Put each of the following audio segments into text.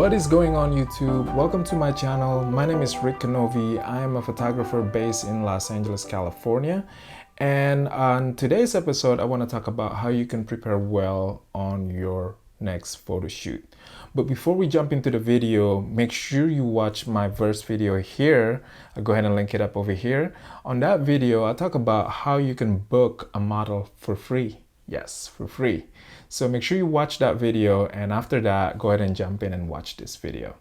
What is going on YouTube? Welcome to my channel. My name is Rick Canovi. I am a photographer based in Los Angeles, California. And on today's episode, I want to talk about how you can prepare well on your next photo shoot. But before we jump into the video, make sure you watch my first video here. I'll go ahead and link it up over here. On that video, I talk about how you can book a model for free. Yes, for free. So make sure you watch that video, and after that, go ahead and jump in and watch this video.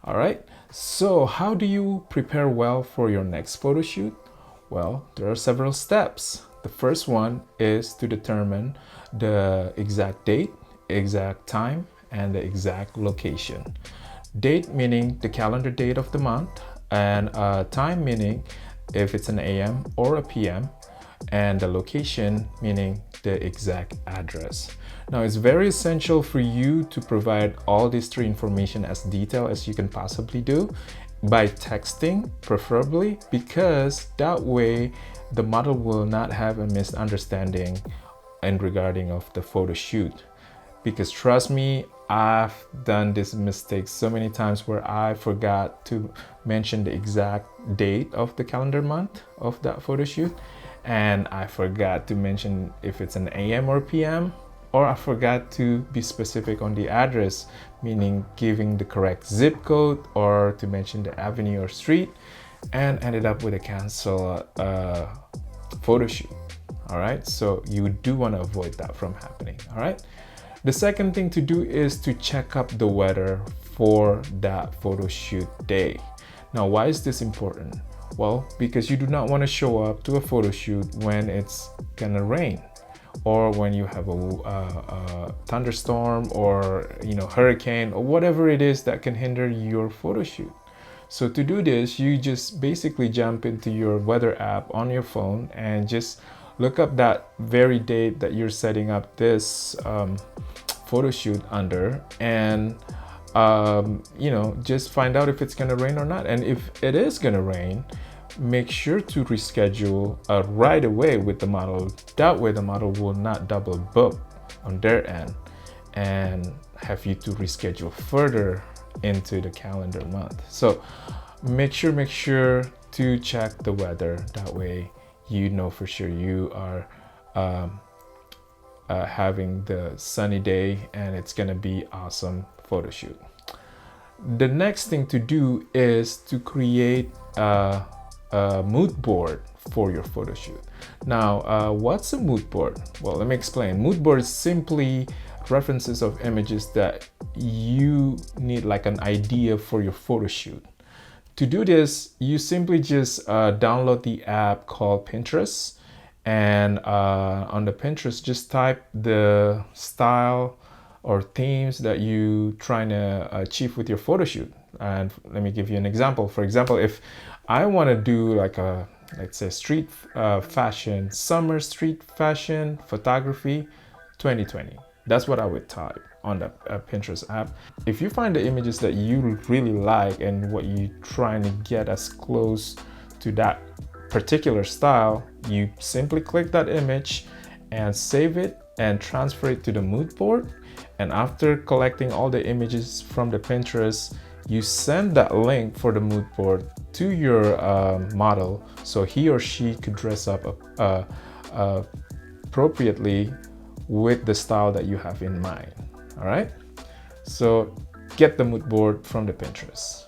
All right, so how do you prepare well for your next photo shoot? Well, there are several steps. The first one is to determine the exact date, exact time, and the exact location. Date meaning the calendar date of the month, and time meaning if it's an AM or a PM, and the location meaning the exact address. Now, it's very essential for you to provide all these three information as detailed as you can possibly do by texting, preferably, because that way the model will not have a misunderstanding in regarding of the photo shoot. Because trust me, I've done this mistake so many times where I forgot to mention the exact date of the calendar month of that photo shoot, and I forgot to mention if it's an AM or PM, or I forgot to be specific on the address, meaning giving the correct zip code or to mention the avenue or street, and ended up with a cancel photo shoot. All right, so you do want to avoid that from happening. All right, the second thing to do is to check up the weather for that photo shoot day. Now, why is this important? Well, because you do not want to show up to a photo shoot when it's gonna rain, or when you have a thunderstorm, or hurricane, or whatever it is that can hinder your photo shoot. So to do this, you just basically jump into your weather app on your phone and just look up that very date that you're setting up this photo shoot under, and just find out if it's gonna rain or not. And if it is gonna rain, make sure to reschedule right away with the model. That way the model will not double book on their end and have you to reschedule further into the calendar month. So make sure to check the weather. That way you know for sure you are having the sunny day and it's gonna be awesome photo shoot. The next thing to do is to create a mood board for your photo shoot. Now, what's a mood board? Well, let me explain. Mood board is simply references of images that you need, like an idea for your photo shoot. To do this, you simply just download the app called Pinterest, and on the Pinterest, just type the style or themes that you trying to achieve with your photo shoot. And let me give you an example. For example, if I want to do like a, let's say, street fashion, summer street fashion photography 2020, that's what I would type on the Pinterest app. If you find the images that you really like and what you're trying to get as close to that particular style, you simply click that image and save it and transfer it to the mood board. And after collecting all the images from the Pinterest, you send that link for the mood board to your model, so he or she could dress up appropriately with the style that you have in mind. All right, so get the mood board from the Pinterest.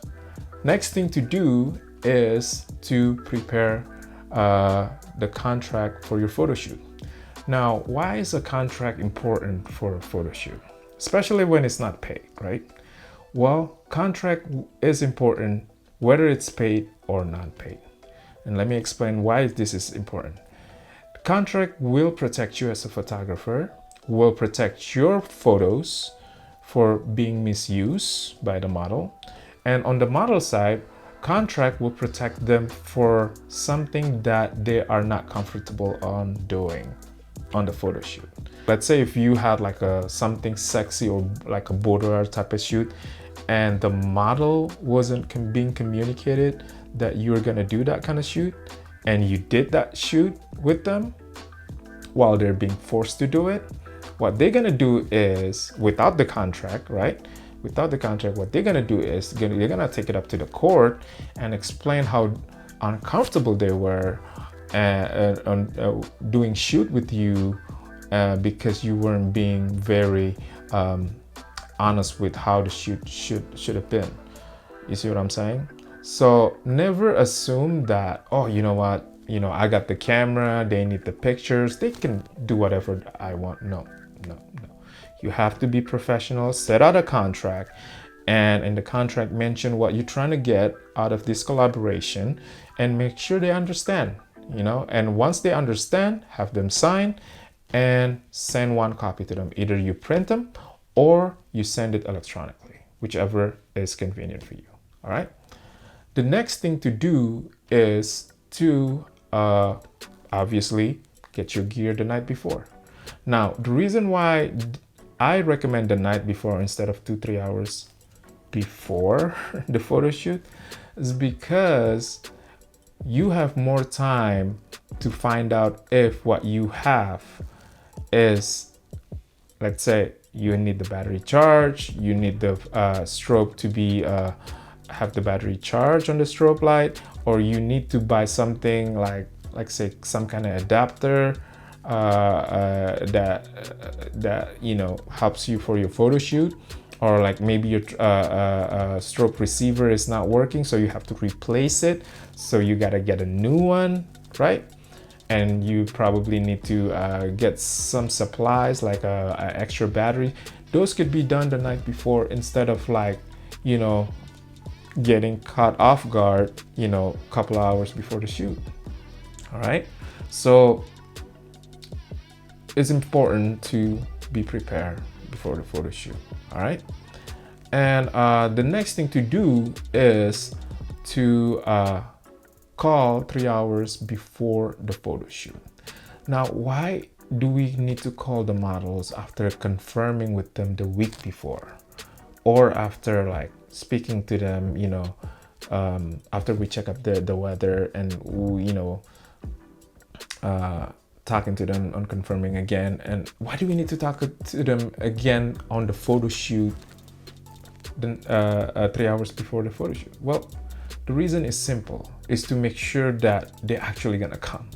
Next thing to do is to prepare the contract for your photo shoot. Now, why is a contract important for a photo shoot, especially when it's not paid, right? Well, contract is important whether it's paid or not paid. And let me explain why this is important. The contract will protect you as a photographer, will protect your photos for being misused by the model. And on the model side, contract will protect them for something that they are not comfortable on doing on the photo shoot. Let's say if you had like something sexy or like a boudoir type of shoot, and the model wasn't being communicated that you were gonna do that kind of shoot, and you did that shoot with them while they're being forced to do it, what they're gonna do is, without the contract, right, Without the contract, what they're gonna do is they're gonna take it up to the court and explain how uncomfortable they were doing shoot with you because you weren't being very honest with how the shoot should have been. You see what I'm saying? So never assume that, oh, you know what, I got the camera, they need the pictures, they can do whatever I want. No. You have to be professional, set out a contract, and in the contract mention what you're trying to get out of this collaboration, and make sure they understand, and once they understand, have them sign and send one copy to them. Either you print them or you send it electronically, whichever is convenient for you. All right. The next thing to do is to obviously get your gear the night before. Now, the reason why I recommend the night before instead of 2-3 hours before the photo shoot is because you have more time to find out if what you have is, let's say, you need the battery charge, you need the strobe to be have the battery charge on the strobe light, or you need to buy something like say some kind of adapter that helps you for your photo shoot, or like maybe your strobe receiver is not working, so you have to replace it, so you got to get a new one, right? And you probably need to get some supplies like a extra battery. Those could be done the night before instead of getting caught off guard a couple hours before the shoot. All right, so it's important to be prepared before the photo shoot. All right, and the next thing to do is to call 3 hours before the photo shoot. Now, why do we need to call the models after confirming with them the week before, or after like speaking to them, after we check up the weather and talking to them on confirming again? And why do we need to talk to them again on the photo shoot 3 hours before the photo shoot? Well, the reason is simple, is to make sure that they're actually gonna come.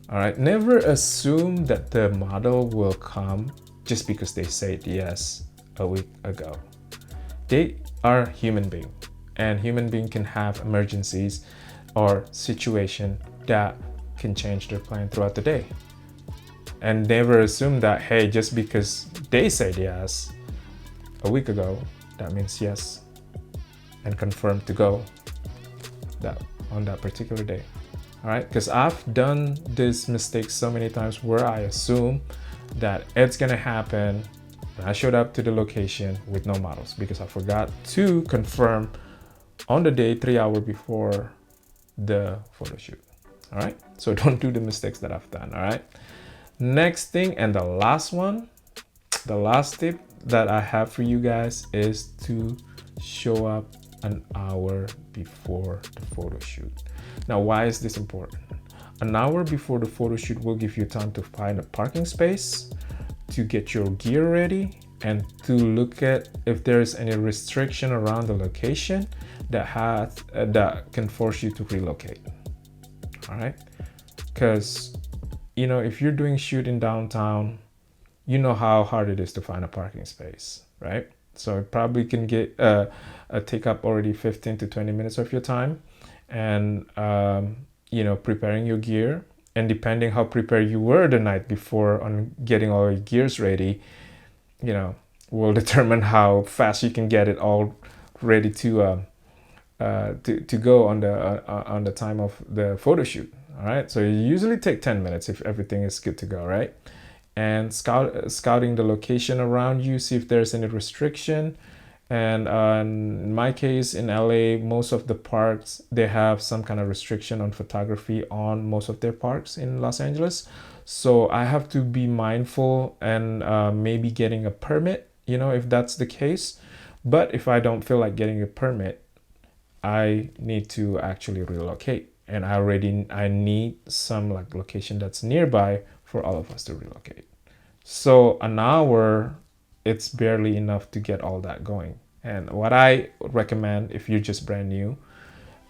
All right, never assume that the model will come just because they said yes a week ago. They are human being, and human being can have emergencies or situation that can change their plan throughout the day. And never assume that, hey, just because they said yes a week ago, that means yes and confirmed to go that on that particular day. All right, because I've done this mistake so many times where I assume that it's gonna happen, and I showed up to the location with no models because I forgot to confirm on the day 3 hours before the photo shoot. All right, so don't do the mistakes that I've done. All right, next thing, and the last one, the last tip that I have for you guys is to show up an hour before the photo shoot. Now, why is this important? An hour before the photo shoot will give you time to find a parking space, to get your gear ready, and to look at if there's any restriction around the location that can force you to relocate. All right, because if you're doing shoot in downtown, you know how hard it is to find a parking space, right? So it probably can get take up already 15 to 20 minutes of your time, and preparing your gear, and depending how prepared you were the night before on getting all your gears ready, will determine how fast you can get it all ready to go on the time of the photo shoot. All right, so you usually take 10 minutes if everything is good to go, right? And scouting the location around you, see if there's any restriction. And in my case, in LA, most of the parks, they have some kind of restriction on photography on most of their parks in Los Angeles. So I have to be mindful and maybe getting a permit, if that's the case. But if I don't feel like getting a permit, I need to actually relocate. And I need some location that's nearby for all of us to relocate. So an hour it's barely enough to get all that going. And what I would recommend if you're just brand new,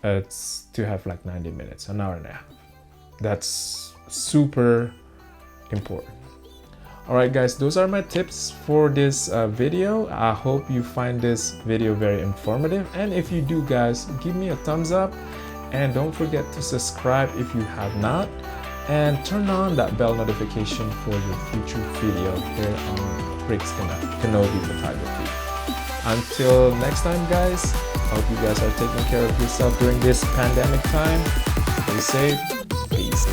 it's to have like 90 minutes, an hour and a half. That's super important. All right, guys, those are my tips for this video. I hope you find this video very informative. And if you do, guys, give me a thumbs up. And don't forget to subscribe if you have not. And turn on that bell notification for your future video here on Rick's Kenobi Photography. Until next time, guys, hope you guys are taking care of yourself during this pandemic time. Stay safe. Peace.